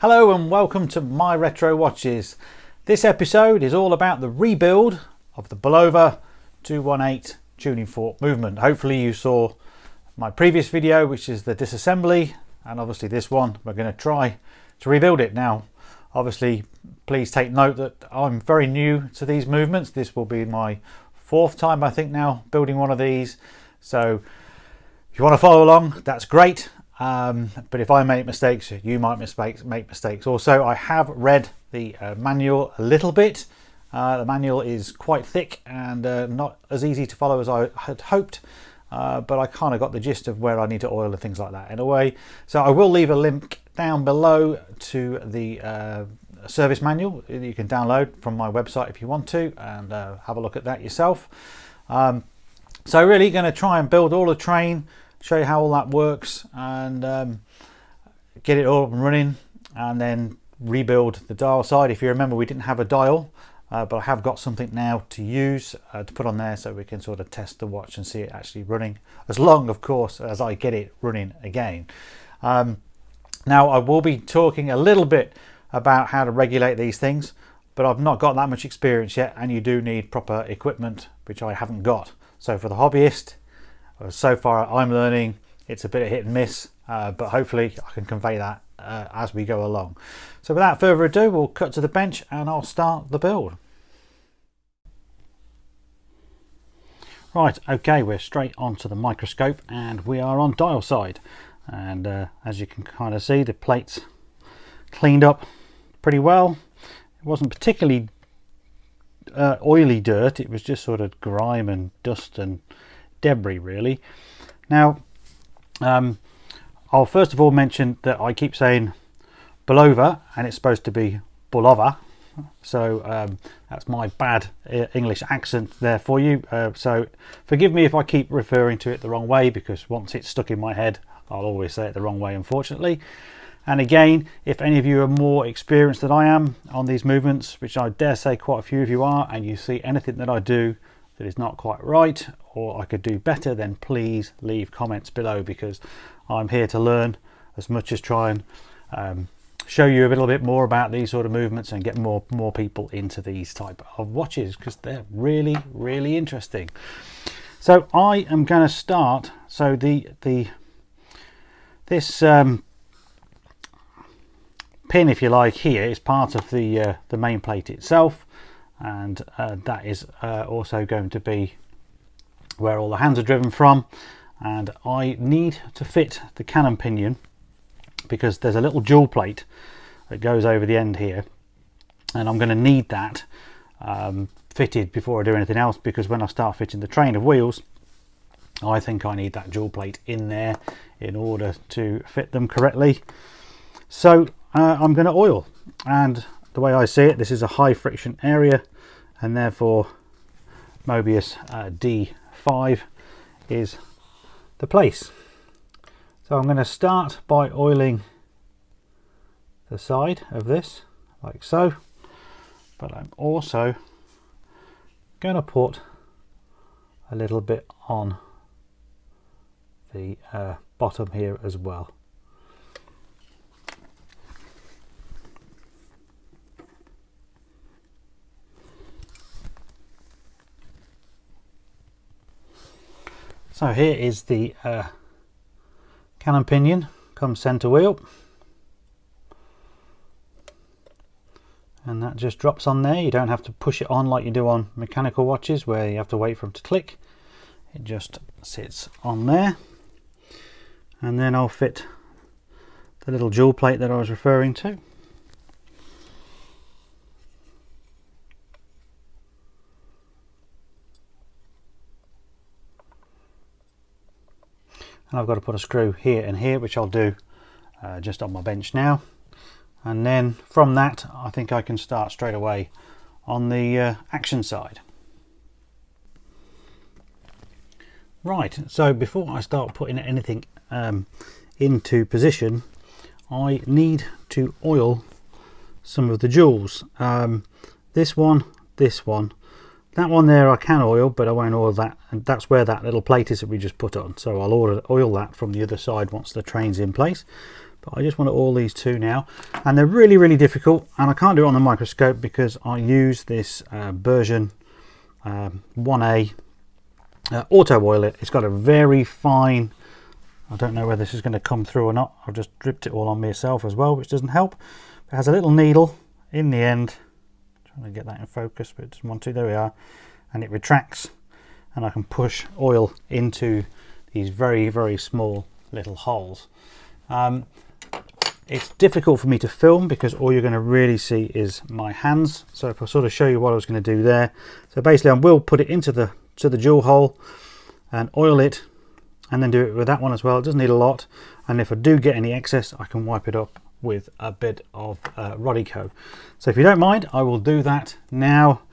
Hello and welcome to My Retro Watches. This episode is all about the rebuild of the Bulova 218 tuning fork movement. Hopefully you saw my previous video, which is the disassembly, and obviously this one we're going to try to rebuild it. Now obviously please take note that I'm very new to these movements. This will be my fourth time I think now building one of these, so if you want to follow along, that's great. But if I make mistakes, you might make mistakes. Also, I have read the manual a little bit. The manual is quite thick and not as easy to follow as I had hoped, but I kind of got the gist of where I need to oil and things like that in a way. So I will leave a link down below to the service manual that you can download from my website if you want to, and have a look at that yourself. So really going to try and build all the train, show you how all that works, and get it all up and running, and then rebuild the dial side. If you remember, we didn't have a dial, but I have got something now to use to put on there so we can sort of test the watch and see it actually running, as long of course as I get it running again. Now I will be talking a little bit about how to regulate these things, but I've not got that much experience yet, and you do need proper equipment, which I haven't got. So for the hobbyist, so far I'm learning, it's a bit of hit and miss, but hopefully I can convey that as we go along. So without further ado, we'll cut to the bench and I'll start the build. Right, okay, we're straight onto the microscope and we are on dial side, and as you can kind of see, the plate's cleaned up pretty well. It wasn't particularly oily dirt, it was just sort of grime and dust and debris really. Now I'll first of all mention that I keep saying Bulova and it's supposed to be Bulova, so that's my bad English accent there for you, so forgive me if I keep referring to it the wrong way, because once it's stuck in my head I'll always say it the wrong way, unfortunately. And again, if any of you are more experienced than I am on these movements, which I dare say quite a few of you are, and you see anything that I do that is not quite right or I could do better, then please leave comments below, because I'm here to learn as much as try and show you a little bit more about these sort of movements and get more people into these type of watches, because they're really interesting. So I am going to start. So this pin, if you like, here is part of the main plate itself, and that is also going to be where all the hands are driven from. And I need to fit the cannon pinion, because there's a little jewel plate that goes over the end here, and I'm going to need that fitted before I do anything else, because when I start fitting the train of wheels, I think I need that jewel plate in there in order to fit them correctly. So I'm going to oil, and the way I see it, this is a high friction area, and therefore Mobius D5 is the place. So I'm going to start by oiling the side of this like so, but I'm also going to put a little bit on the bottom here as well. So here is the cannon pinion, come center wheel, and that just drops on there. You don't have to push it on like you do on mechanical watches where you have to wait for them to click. It just sits on there, and then I'll fit the little jewel plate that I was referring to. And I've got to put a screw here and here, which I'll do just on my bench now, and then from that I think I can start straight away on the action side. Right, so before I start putting anything into position, I need to oil some of the jewels. This one, that one there I can oil, but I won't oil that, and that's where that little plate is that we just put on. So I'll oil that from the other side once the train's in place. but I just want to oil these two now, and they're really difficult, and I can't do it on the microscope because I use this version 1A auto oiler. It's got a very fine, I don't know whether this is going to come through or not, I've just dripped it all on myself as well, which doesn't help. It has a little needle in the end, trying to get that in focus but it doesn't want to, there we are, and it retracts and I can push oil into these very small little holes. It's difficult for me to film because all you're going to really see is my hands. So if I sort of show you what I was going to do there. So basically I will put it into the jewel hole and oil it, and then do it with that one as well. It doesn't need a lot, and if I do get any excess I can wipe it up with a bit of Rodico. So if you don't mind, I will do that now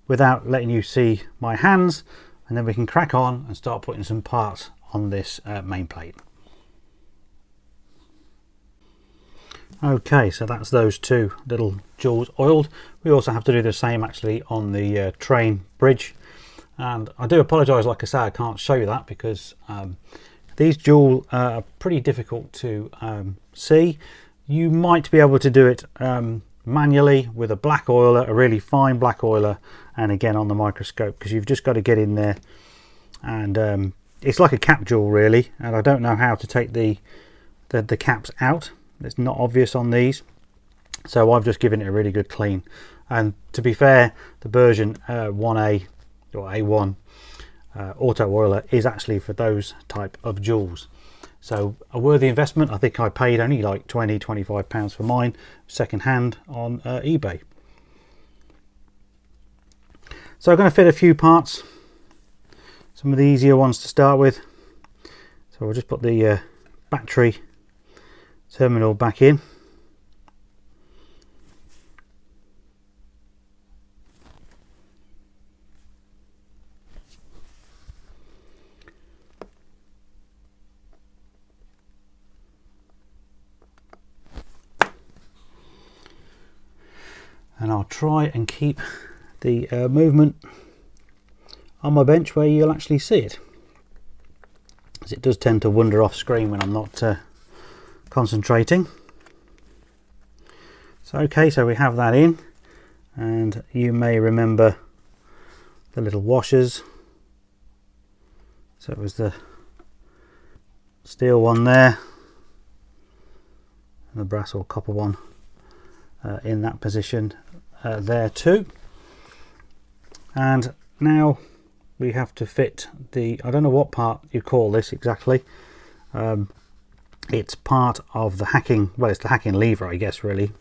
without letting you see my hands, and then we can crack on and start putting some parts on this main plate. Okay, so that's those two little jewels oiled. We also have to do the same actually on the train bridge, and I do apologise, like I say, I can't show you that because these jewels are pretty difficult to see. You might be able to do it manually with a black oiler, a really fine black oiler, and again on the microscope, because you've just got to get in there, and it's like a cap jewel really, and I don't know how to take the caps out. It's not obvious on these, so I've just given it a really good clean. And to be fair, the version 1A or A1 auto oiler is actually for those type of jewels, so a worthy investment. I think I paid only like £20–25 for mine second hand on eBay. So I'm going to fit a few parts, some of the easier ones to start with. So we'll just put the battery terminal back in. And I'll try and keep the movement on my bench where you'll actually see it, as it does tend to wander off screen when I'm not concentrating. So okay, so we have that in, and you may remember the little washers. So it was the steel one there and the brass or copper one in that position there too. And now we have to fit the, I don't know what part you call this exactly, it's part of the hacking, well, it's the hacking lever I guess really,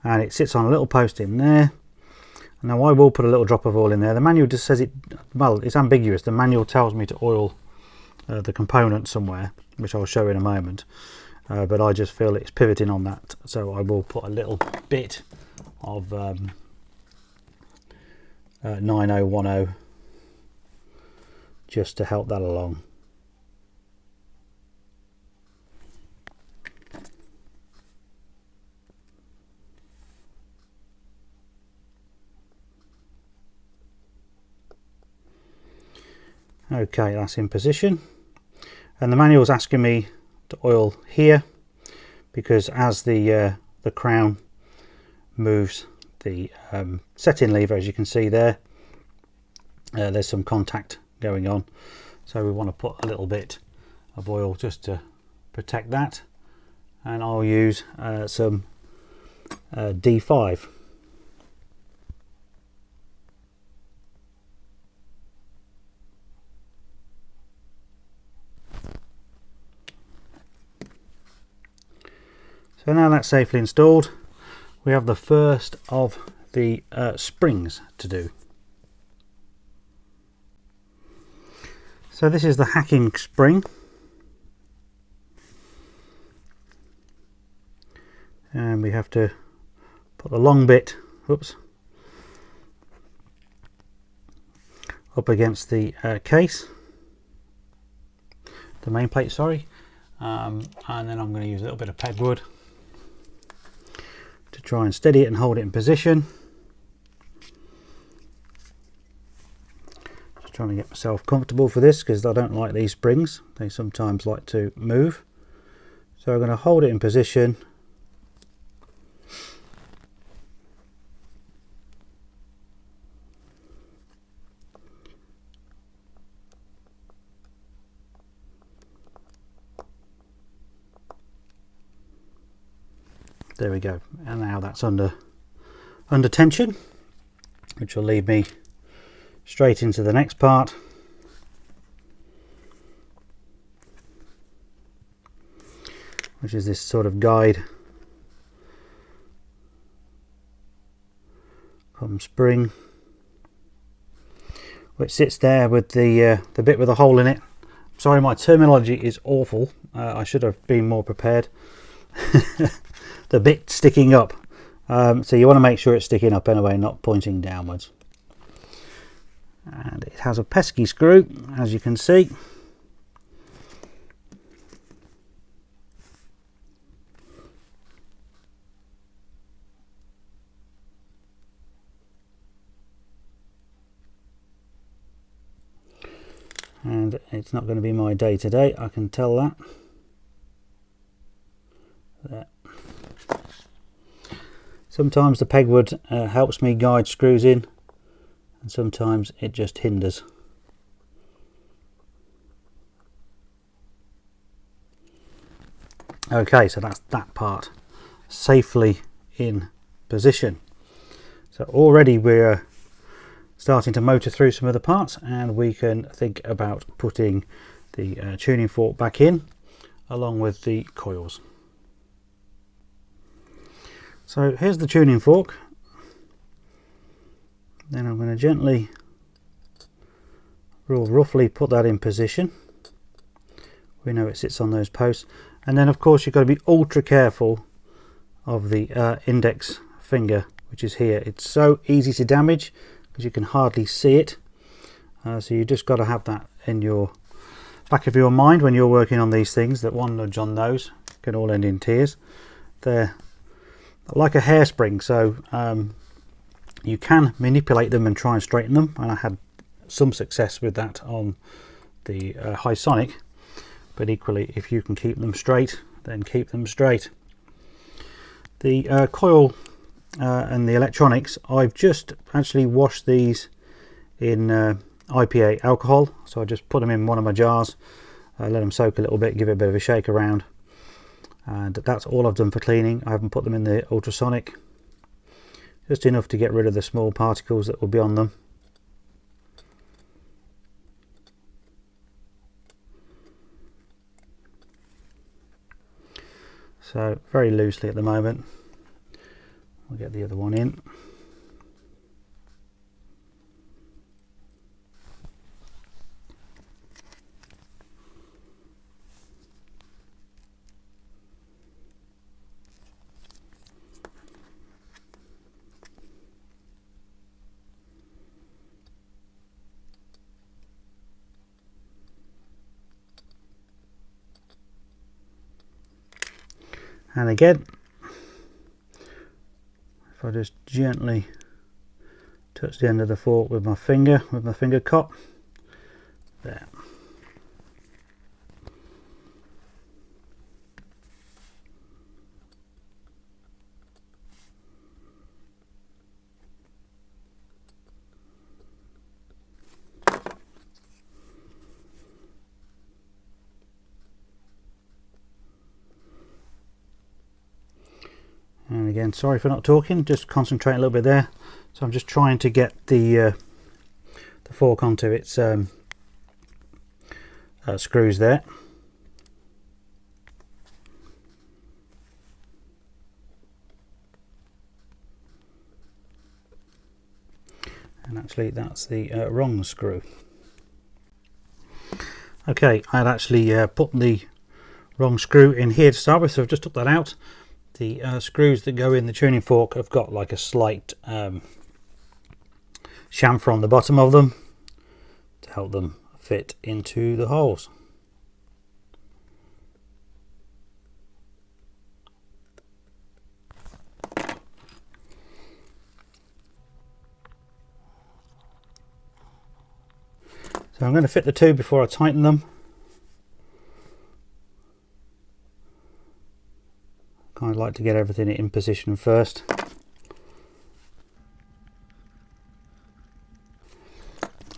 and it sits on a little post in there. Now I will put a little drop of oil in there. The manual just says it, well, it's ambiguous. The manual tells me to oil the component somewhere, which I'll show in a moment, but I just feel it's pivoting on that, so I will put a little bit of 9010 just to help that along. Okay, that's in position, and the manual's asking me to oil here because as the crown moves the set-in lever, as you can see there, there's some contact going on, so we want to put a little bit of oil just to protect that, and I'll use some D5. So now that's safely installed, we have the first of the springs to do. So this is the hacking spring, and we have to put the long bit, oops, up against the case, the main plate, sorry, and then I'm going to use a little bit of pegwood to try and steady it and hold it in position. Just trying to get myself comfortable for this because I don't like these springs, they sometimes like to move. So I'm going to hold it in position. There we go, and now that's under tension, which will lead me straight into the next part. Which is this sort of guide come spring, which sits there with the bit with a hole in it. Sorry, my terminology is awful. I should have been more prepared. The bit sticking up. So you want to make sure it's sticking up anyway, not pointing downwards. And it has a pesky screw, as you can see. And it's not going to be my day today, I can tell that. There. Sometimes the pegwood helps me guide screws in, and sometimes it just hinders. Okay, so that's that part safely in position. So already we're starting to motor through some of the parts, and we can think about putting the tuning fork back in along with the coils. So here's the tuning fork. Then I'm going to gently, real roughly put that in position. We know it sits on those posts, and then of course you've got to be ultra careful of the index finger, which is here. It's so easy to damage because you can hardly see it, so you just got to have that in your back of your mind when you're working on these things, that one nudge on those can all end in tears. They're like a hairspring, so you can manipulate them and try and straighten them, and I had some success with that on the High Sonic, but equally if you can keep them straight, then keep them straight. The coil and the electronics, I've just actually washed these in IPA alcohol, so I just put them in one of my jars, let them soak a little bit, give it a bit of a shake around, and that's all I've done for cleaning. I haven't put them in the ultrasonic, just enough to get rid of the small particles that will be on them. So very loosely at the moment. We'll get the other one in. And again, if I just gently touch the end of the fork with my finger cup, there. And again, sorry for not talking, just concentrate a little bit there. So I'm just trying to get the fork onto its screws there. And actually that's the wrong screw. Okay, I'd actually put the wrong screw in here to start with, so I've just took that out. The screws that go in the tuning fork have got like a slight chamfer on the bottom of them to help them fit into the holes. So I'm going to fit the two before I tighten them. kind of like to get everything in position first.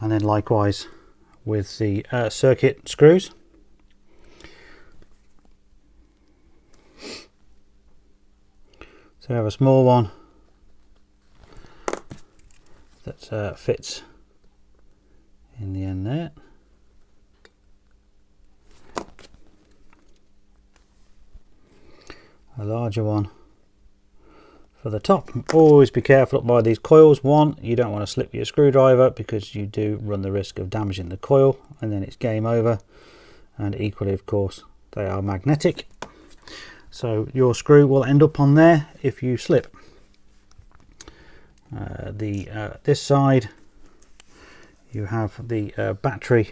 And then likewise with the circuit screws. So we have a small one that fits in the end there. A larger one for the top. Always be careful up by these coils. One, you don't want to slip your screwdriver because you do run the risk of damaging the coil and then it's game over. And equally, of course, they are magnetic, so your screw will end up on there if you slip. This side you have the battery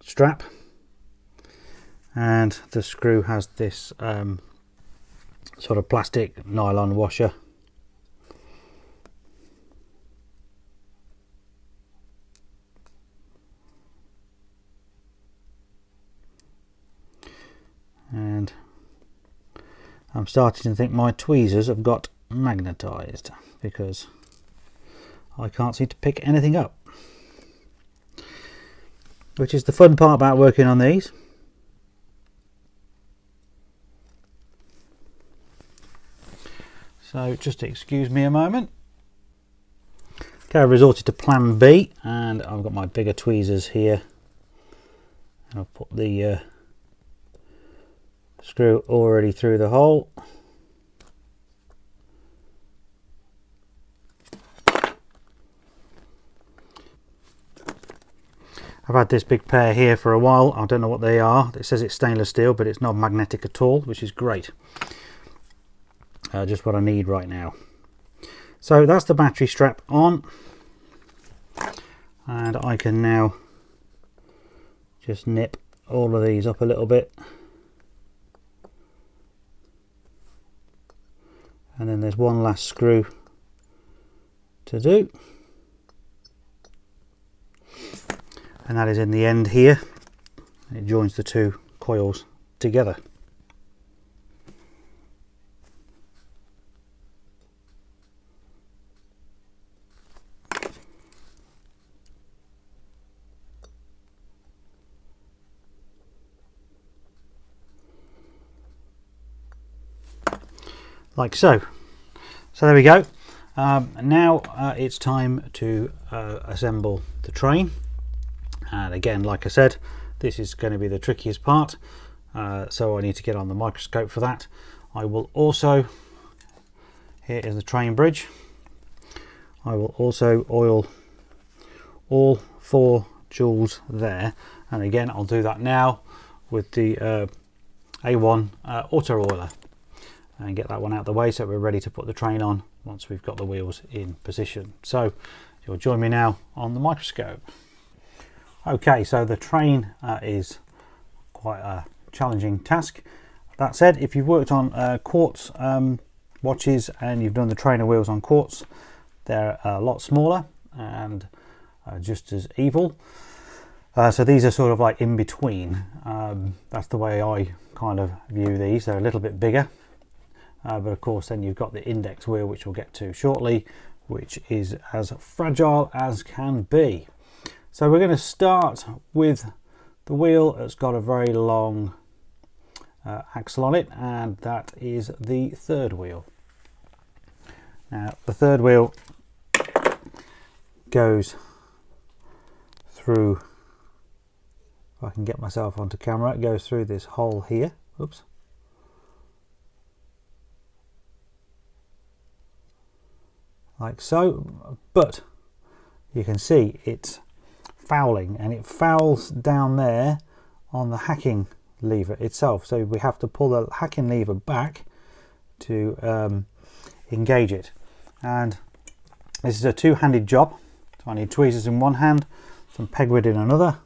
strap, and the screw has this sort of plastic nylon washer. And I'm starting to think my tweezers have got magnetized because I can't seem to pick anything up, which is the fun part about working on these. So just excuse me a moment. Okay, I resorted to plan B, and I've got my bigger tweezers here. I'll put the screw already through the hole. I've had this big pair here for a while. I don't know what they are. It says it's stainless steel, but it's not magnetic at all, which is great. Just what I need right now. So that's the battery strap on, and I can now just nip all of these up a little bit, and then there's one last screw to do, and that is in the end here. It joins the two coils together. Like so. So there we go. Now it's time to assemble the train, and again, like I said, this is going to be the trickiest part, so I need to get on the microscope for that. I will also, here is the train bridge, I will also oil all 4 jewels there, and again I'll do that now with the A1 auto oiler, and get that one out of the way so we're ready to put the train on once we've got the wheels in position. So you'll join me now on the microscope. Okay, so the train is quite a challenging task. That said, if you've worked on quartz watches and you've done the trainer wheels on quartz, they're a lot smaller and just as evil. So these are sort of like in between. That's the way I kind of view these. They're a little bit bigger. But of course then you've got the index wheel, which we'll get to shortly, which is as fragile as can be. So we're going to start with the wheel that's got a very long axle on it, and that is the third wheel. Now the third wheel goes through, if I can get myself onto camera, it goes through this hole here. Oops. Like so, but you can see it's fouling, and it fouls down there on the hacking lever itself, so we have to pull the hacking lever back to engage it. And this is a two-handed job, so I need tweezers in one hand, some pegwood in another,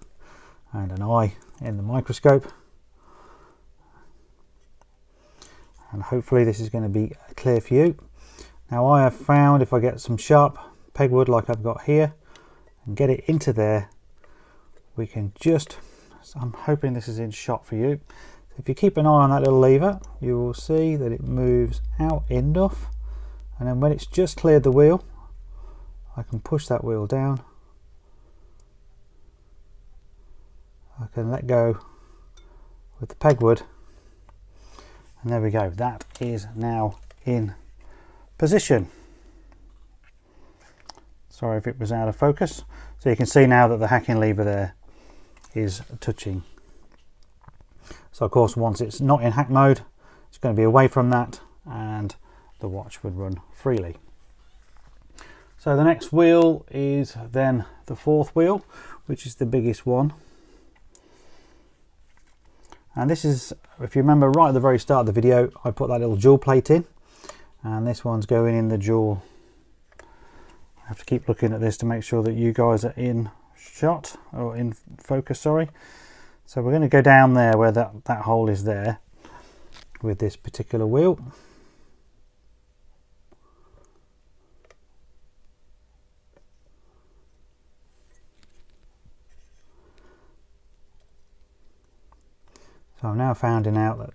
and an eye in the microscope, and hopefully this is going to be clear for you. Now I have found if I get some sharp pegwood like I've got here and get it into there, we can just, I'm hoping this is in shot for you, If you keep an eye on that little lever, you will see that it moves out enough, and then when it's just cleared the wheel, I can push that wheel down. I can let go with the pegwood, and there we go. That is now in position. Sorry if it was out of focus. So you can see now that the hacking lever there is touching. So of course, once it's not in hack mode, it's going to be away from that and the watch would run freely. So the next wheel is then the fourth wheel, which is the biggest one. And this is, if you remember right at the very start of the video, I put that little jewel plate in, and this one's going in the jewel. I have to keep looking at this to make sure that you guys are in shot, or in focus, sorry. So we're going to go down there where that hole is there with this particular wheel. So I'm now finding out that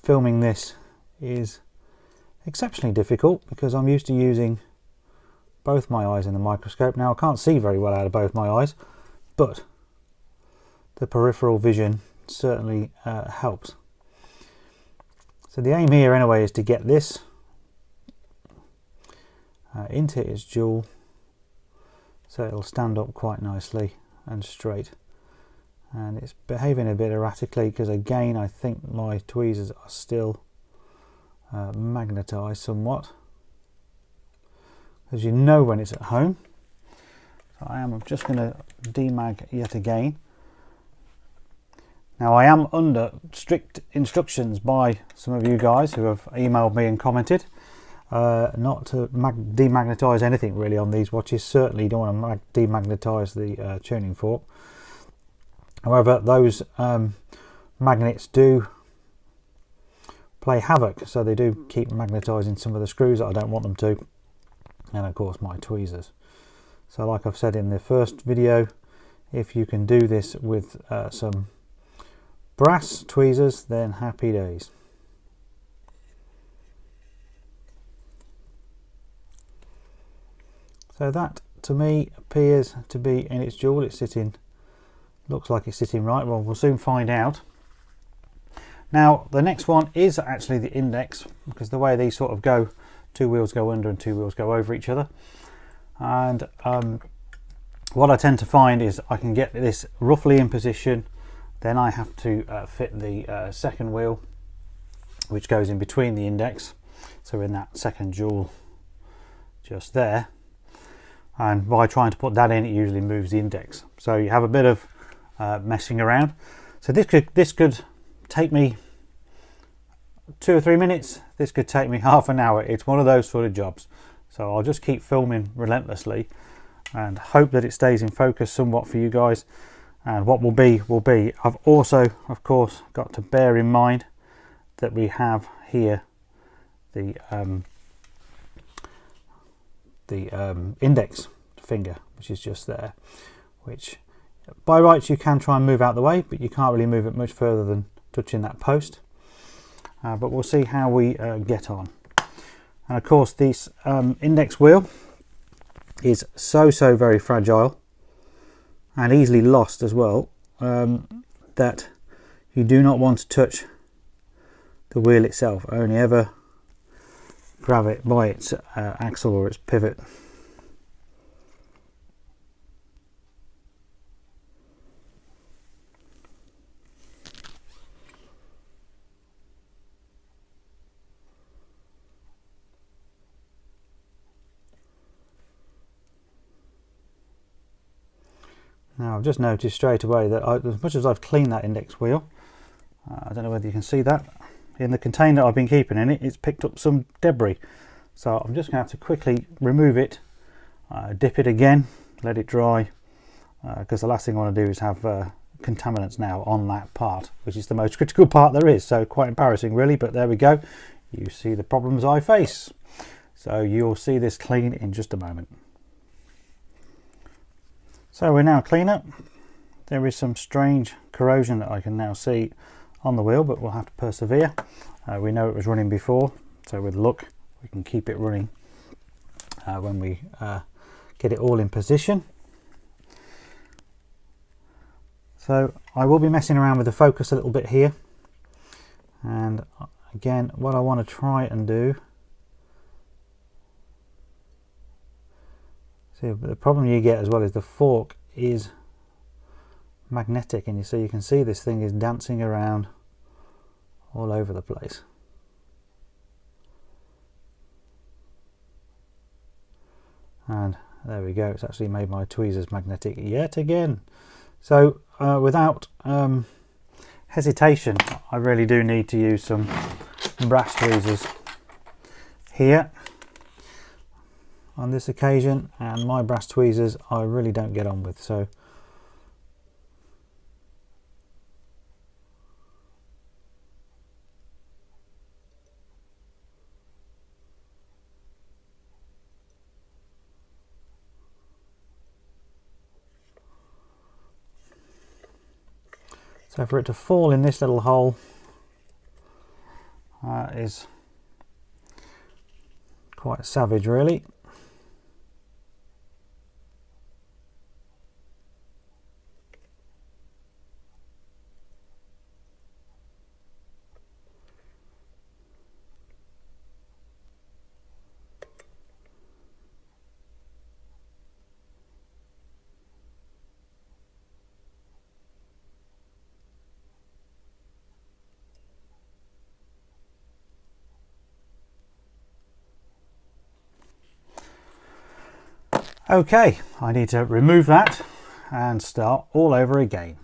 filming this is exceptionally difficult because I'm used to using both my eyes in the microscope. Now I can't see very well out of both my eyes, but the peripheral vision certainly helps. So the aim here anyway is to get this into its jewel so it'll stand up quite nicely and straight. And it's behaving a bit erratically because again I think my tweezers are still magnetised somewhat, as you know when it's at home. So I'm just going to demag yet again. Now I am under strict instructions by some of you guys who have emailed me and commented not to demagnetise anything really on these watches. Certainly don't want to demagnetise the tuning fork. However, those magnets do play havoc, so they do keep magnetising some of the screws that I don't want them to, and of course my tweezers. So like I've said in the first video, if you can do this with some brass tweezers, then happy days. So that to me appears to be in its jewel. It's sitting, looks like it's sitting right. Well, we'll soon find out. Now the next one is actually the index, because the way these sort of go, two wheels go under and two wheels go over each other. And what I tend to find is I can get this roughly in position, then I have to fit the second wheel, which goes in between the index, so in that second jewel just there, and by trying to put that in, it usually moves the index, so you have a bit of messing around. So this could take me 2 or 3 minutes, this could take me half an hour. It's one of those sort of jobs, so I'll just keep filming relentlessly and hope that it stays in focus somewhat for you guys. And what will be will be. I've also of course got to bear in mind that we have here the index finger, which is just there, which by rights you can try and move out the way, but you can't really move it much further than touching that post. But we'll see how we get on. And of course this index wheel is so very fragile and easily lost as well, that you do not want to touch the wheel itself, only ever grab it by its axle or its pivot. Now I've just noticed straight away that as much as I've cleaned that index wheel, I don't know whether you can see that, in the container I've been keeping in it, it's picked up some debris. So I'm just going to have to quickly remove it, dip it again, let it dry, because the last thing I want to do is have contaminants now on that part, which is the most critical part there is. So quite embarrassing really, but there we go. You see the problems I face. So you'll see this clean in just a moment. So we're now clean up. There is some strange corrosion that I can now see on the wheel, but we'll have to persevere. We know it was running before, so with luck we can keep it running when we get it all in position. So I will be messing around with the focus a little bit here, and again what I want to try and do, see, but the problem you get as well is the fork is magnetic, and you can see this thing is dancing around all over the place. And there we go, it's actually made my tweezers magnetic yet again. So without hesitation, I really do need to use some brass tweezers here on this occasion, and my brass tweezers I really don't get on with. So for it to fall in this little hole is quite savage, really. Okay, I need to remove that and start all over again.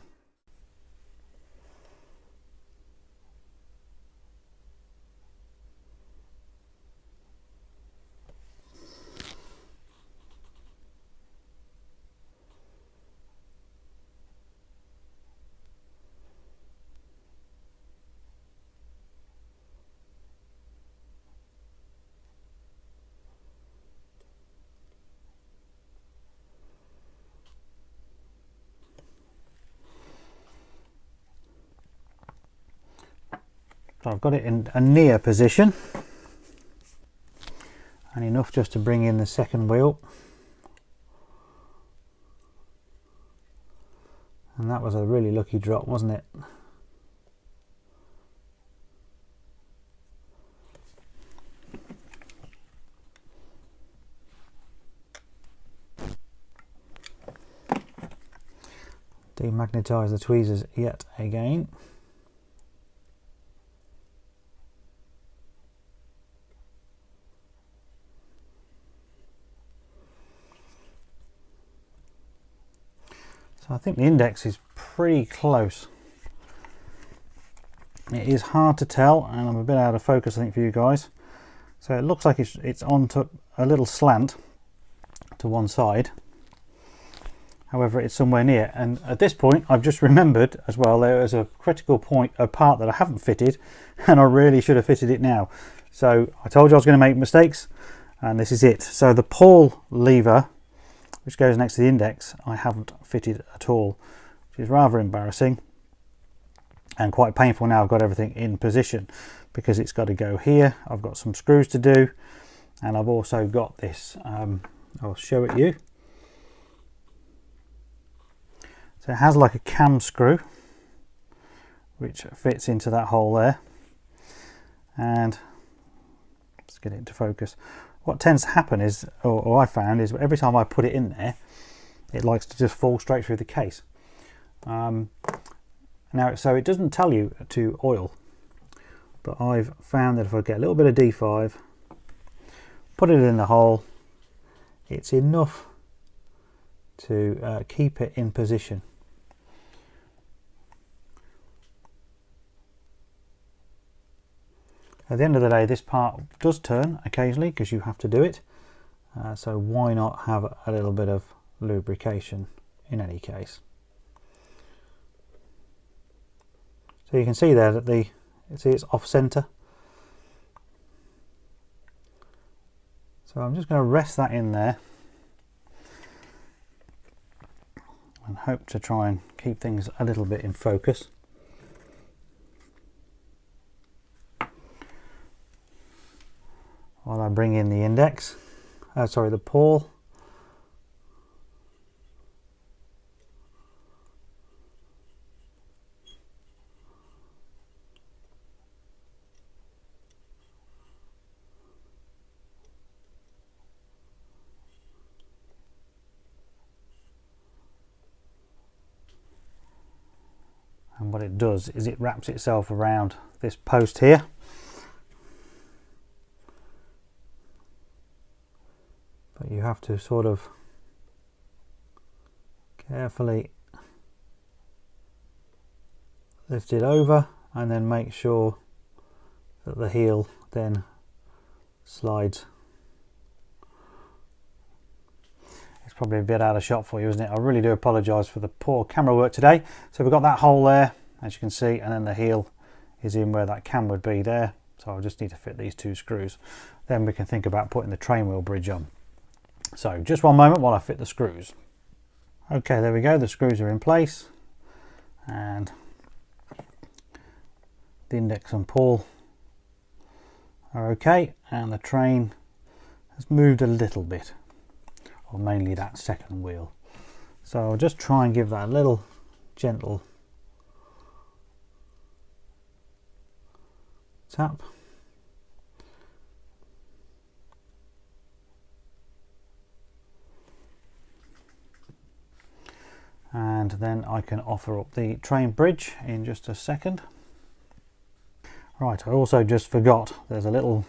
So I've got it in a near position and enough just to bring in the second wheel, and that was a really lucky drop, wasn't it? Demagnetise the tweezers yet again. I think the index is pretty close. It is hard to tell, and I'm a bit out of focus I think for you guys. So it looks like it's on to a little slant to one side. However, it's somewhere near, and at this point I've just remembered as well there is a critical point, a part that I haven't fitted, and I really should have fitted it now. So I told you I was going to make mistakes, and this is it. So the pull lever, which goes next to the index, I haven't fitted at all, which is rather embarrassing and quite painful. Now I've got everything in position because it's got to go here. I've got some screws to do, and I've also got this, I'll show it you. So it has like a cam screw which fits into that hole there, and let's get it into focus. What tends to happen is, or I found, is every time I put it in there, it likes to just fall straight through the case. Now, so it doesn't tell you to oil, but I've found that if I get a little bit of D5, put it in the hole, it's enough to keep it in position. At the end of the day, this part does turn occasionally because you have to do it. So why not have a little bit of lubrication in any case? So you can see there that it's off center. So I'm just going to rest that in there and hope to try and keep things a little bit in focus. while I bring in the index, sorry, the pawl. And what it does is it wraps itself around this post here. But you have to sort of carefully lift it over and then make sure that the heel then slides. It's probably a bit out of shot for you, isn't it? I really do apologise for the poor camera work today. So we've got that hole there, as you can see, and then the heel is in where that cam would be there. So I just need to fit these 2 screws. Then we can think about putting the train wheel bridge on. So just one moment while I fit the screws. Okay, there we go, the screws are in place, and the index and pawl are okay, and the train has moved a little bit, or mainly that second wheel. So I'll just try and give that a little gentle tap. And then I can offer up the train bridge in just a second. Right, I also just forgot there's a little,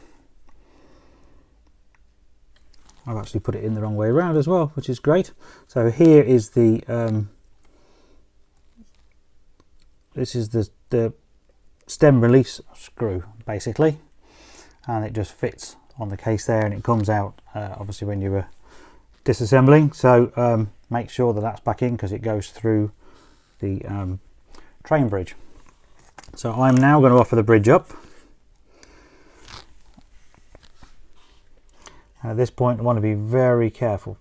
I've actually put it in the wrong way around as well, which is great. So here is the this is the stem release screw basically, and it just fits on the case there, and it comes out obviously when you were disassembling. So make sure that that's back in because it goes through the train bridge. So I'm now going to offer the bridge up. At this point I want to be very careful.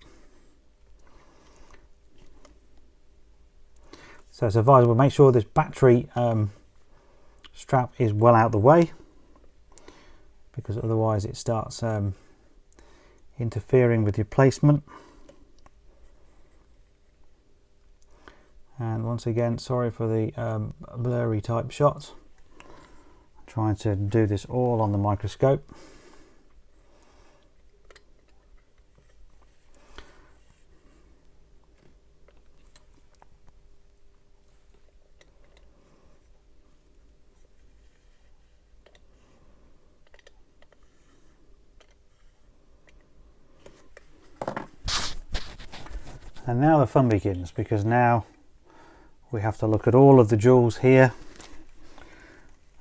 So it's advisable, make sure this battery strap is well out the way, because otherwise it starts interfering with your placement. And once again, sorry for the blurry type shots. I'm trying to do this all on the microscope. And now the fun begins, because now we have to look at all of the jewels here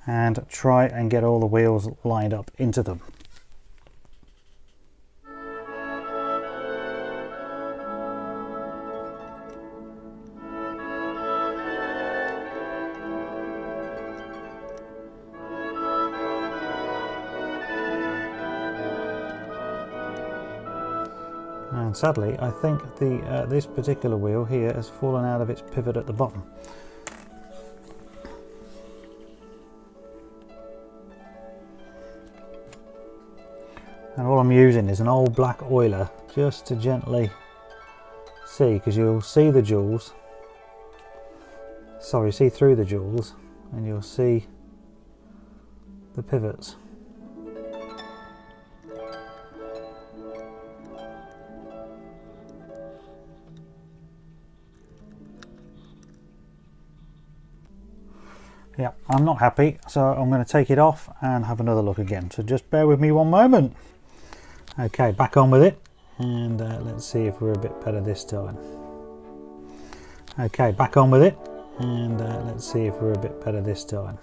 and try and get all the wheels lined up into them. And sadly, I think this particular wheel here has fallen out of its pivot at the bottom. And all I'm using is an old black oiler just to gently see, because you'll see the jewels, sorry, see through the jewels, and you'll see the pivots. Yeah, I'm not happy, so I'm going to take it off and have another look again. So just bear with me one moment. Okay, back on with it, and let's see if we're a bit better this time. Okay, back on with it, and let's see if we're a bit better this time.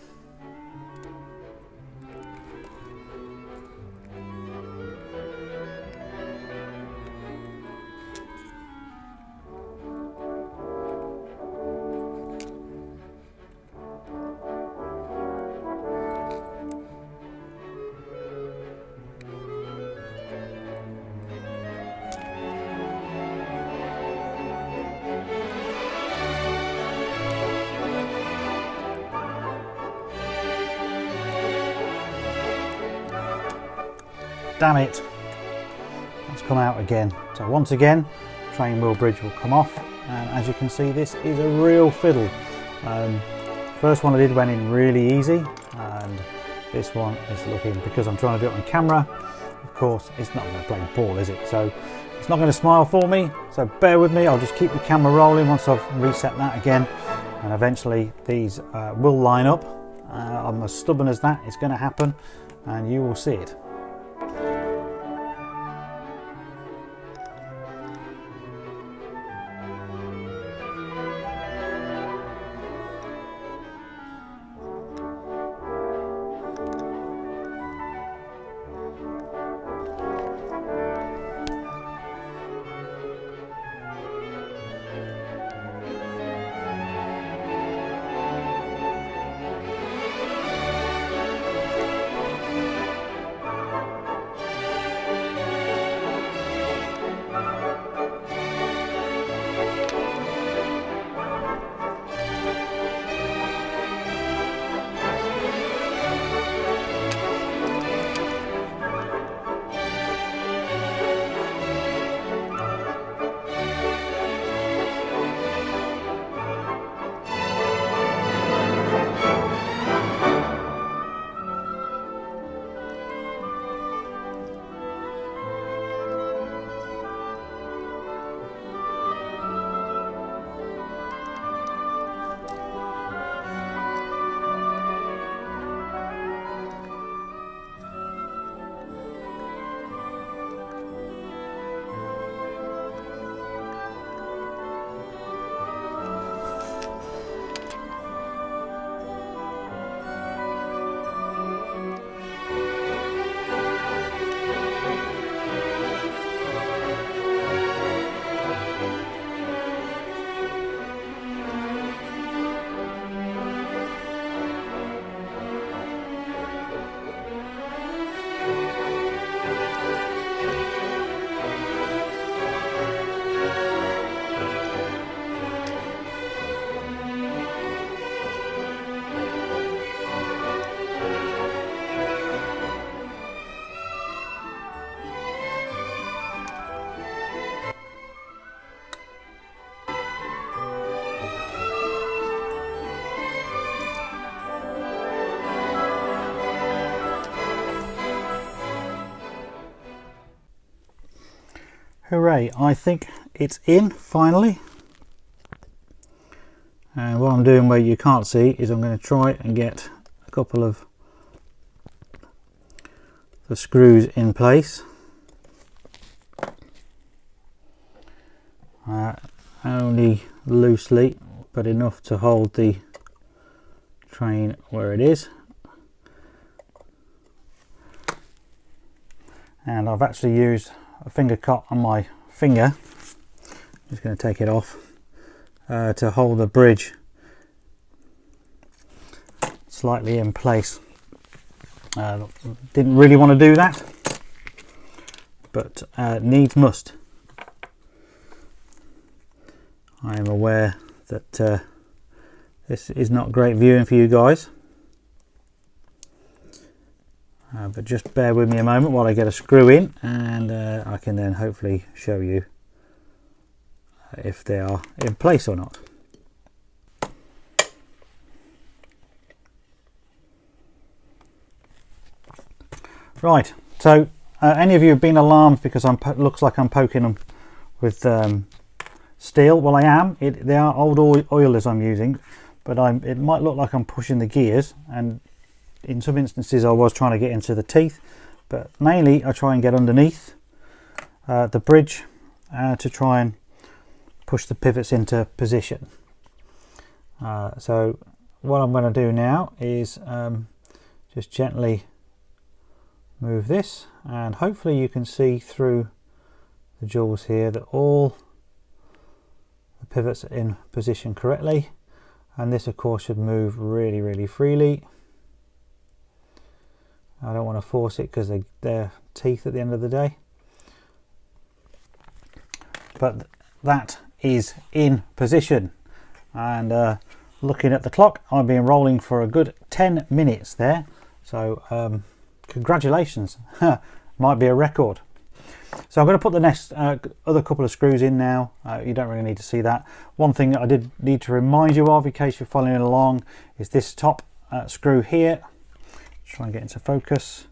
damn it, that's come out again. So once again, train wheel bridge will come off, and as you can see, this is a real fiddle. First one I did went in really easy, and this one is looking, because I'm trying to do it on camera, of course it's not going to play ball, is it? So it's not going to smile for me, so bear with me. I'll just keep the camera rolling once I've reset that again, and eventually these will line up. I'm as stubborn as that. It's going to happen, and you will see it. Hooray, I think it's in finally. And what I'm doing where you can't see is I'm going to try and get a couple of the screws in place. Only loosely, but enough to hold the train where it is. And I've actually used a finger cut on my finger, just going to take it off, to hold the bridge slightly in place. Didn't really want to do that, but needs must. I am aware that this is not great viewing for you guys, but just bear with me a moment while I get a screw in, and I can then hopefully show you if they are in place or not. Right, so any of you have been alarmed because looks like I'm poking them with steel? Well, I am. They are old oilers I'm using, but it might look like I'm pushing the gears, and in some instances I was trying to get into the teeth, but mainly I try and get underneath the bridge to try and push the pivots into position. So what I'm going to do now is just gently move this, and hopefully you can see through the jewels here that all the pivots are in position correctly, and this of course should move really freely. I don't want to force it because they're teeth at the end of the day, but that is in position. And looking at the clock, I've been rolling for a good 10 minutes there, so congratulations. might be a record. So I'm going to put the next other couple of screws in now. You don't really need to see that. One thing that I did need to remind you of, in case you're following along, is this top screw here. Try and get into focus.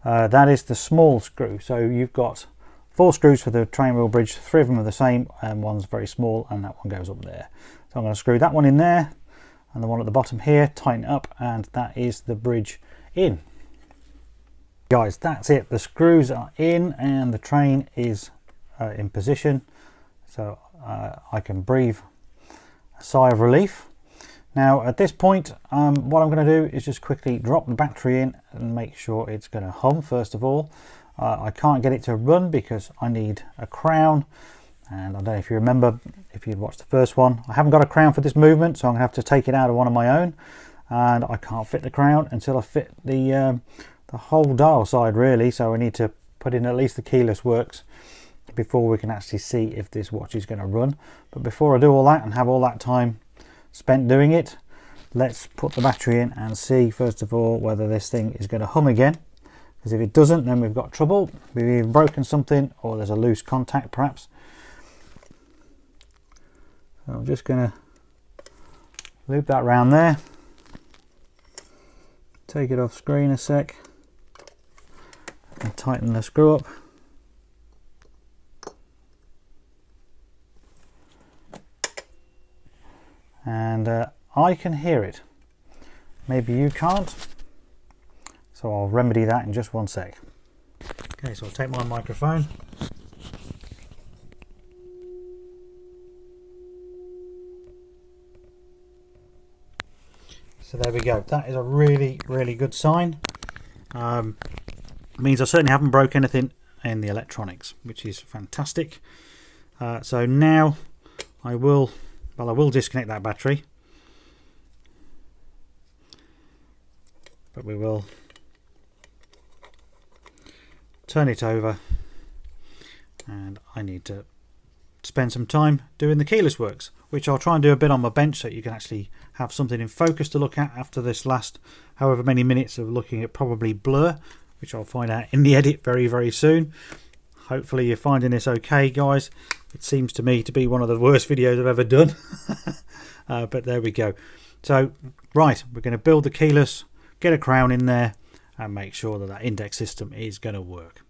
That is the small screw. So you've got 4 screws for the train wheel bridge. 3 of them are the same, and one's very small, and that one goes up there. So I'm going to screw that one in there, and the one at the bottom here, tighten up, and that is the bridge in. Guys, that's it. The screws are in and the train is in position, so I can breathe a sigh of relief. Now at this point, what I'm going to do is just quickly drop the battery in and make sure it's going to hum first of all. I can't get it to run because I need a crown, and I don't know if you remember, if you'd watched the first one, I haven't got a crown for this movement, so I'm going to have to take it out of one of my own, and I can't fit the crown until I fit the whole dial side really, so I need to put in at least the keyless works before we can actually see if this watch is going to run. But before I do all that and have all that time spent doing it, let's put the battery in and see first of all whether this thing is going to hum again, because if it doesn't, then we've got trouble. We've either broken something or there's a loose contact perhaps. So I'm just going to loop that around there, take it off screen a sec, and tighten the screw up. And I can hear it. Maybe you can't. So I'll remedy that in just one sec. Okay, so I'll take my microphone. So there we go. That is a really, really good sign. Means I certainly haven't broke anything in the electronics, which is fantastic. So now I will disconnect that battery, but we will turn it over, and I need to spend some time doing the keyless works, which I'll try and do a bit on my bench so you can actually have something in focus to look at after this last however many minutes of looking at probably blur, which I'll find out in the edit very, very soon. Hopefully you're finding this okay, guys. It seems to me to be one of the worst videos I've ever done. But there we go. So, right, we're going to build the keyless, get a crown in there, and make sure that that index system is going to work.